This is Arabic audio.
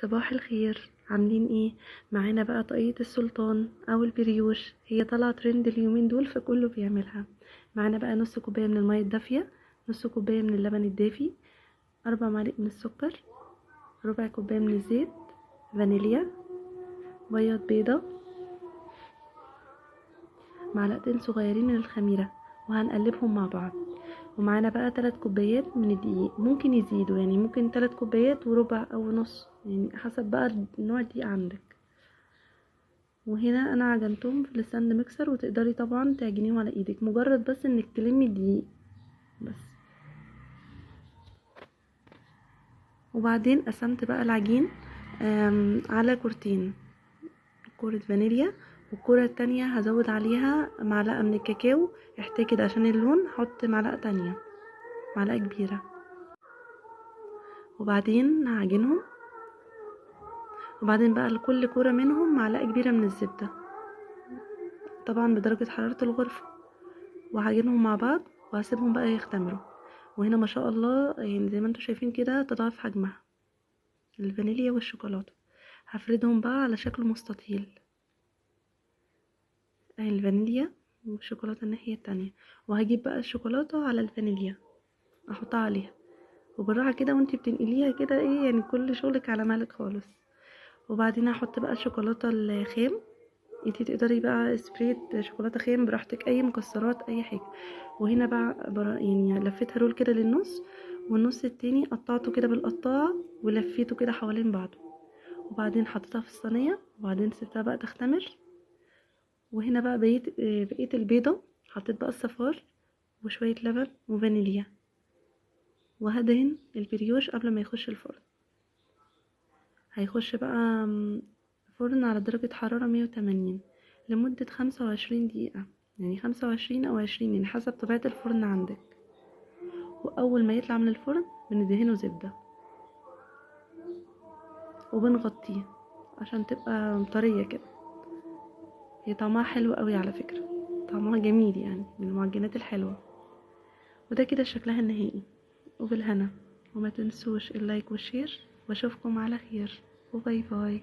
صباح الخير، عاملين ايه؟ معانا بقى طاقية السلطان او البريوش. هي طالعة ترند اليومين دول فكله بيعملها. معانا بقى نص كوباية من المية الدافية، نص كوباية من اللبن الدافي، 4 معالق من السكر، ربع كوباية من الزيت، فانيليا، بياض بيضة، معلقتين صغيرين من الخميرة، وهنقلبهم مع بعض. ومعانا بقى 3 كوبايات من الدقيق، ممكن يزيدوا يعني ممكن 3 كوبايات وربع او نص، يعني حسب بقى نوع الدقيق عندك. وهنا انا عجنتهم في الستاند ميكسر، وتقدري طبعا تعجنيهم على ايدك، مجرد بس انك تلمي الدقيق بس. وبعدين قسمت بقى العجين على كورتين، كورة فانيليا، والكورة التانية هزود عليها معلقة من الكاكاو. احتاج كده عشان اللون حط معلقة تانية، معلقة كبيرة. وبعدين هعجنهم، وبعدين بقى لكل كورة منهم معلقة كبيرة من الزبدة، طبعا بدرجة حرارة الغرفة. وهعجنهم مع بعض وهسيبهم بقى يختمروا. وهنا ما شاء الله يعني زي ما انتوا شايفين كده تضاعف حجمها الفانيليا والشوكولاتة. هفردهم بقى على شكل مستطيل، اهي الفانيليا والشوكولاتة الناحية التانية. وهجيب بقى الشوكولاتة على الفانيليا احطها عليها، وبالراحة كده وانتي بتنقليها كده ايه يعني كل شغلك على مهلك خالص. وبعدين هحط بقى الشوكولاتة الخام، انتي تقدري بقى سبريت شوكولاتة خام براحتك، اي مكسرات اي حاجة. وهنا بقى يعني لفيتها رول كده للنص، والنص التاني قطعته كده بالقطاعة ولفيته كده حوالين بعضه. وبعدين حطيتها في الصينية، وبعدين سبتها بقى تختمر. وهنا بقى بقيت البيضة، حطيت بقى الصفار وشوية لبن وفانيليا. وهدهن البريوش قبل ما يخش الفرن. هيخش بقى فرن على درجة حرارة 180 لمدة 25 دقيقة، يعني 25 أو 20 يعني حسب طبيعة الفرن عندك. وأول ما يطلع من الفرن بندهنه زبدة وبنغطيه عشان تبقى طرية كده. هي طعمها حلو قوي على فكرة، طعمها جميل يعني من المعجنات الحلوة. وده كده شكلها النهائي، وبالهنا. وما تنسوش اللايك والشير، واشوفكم على خير، وباي باي.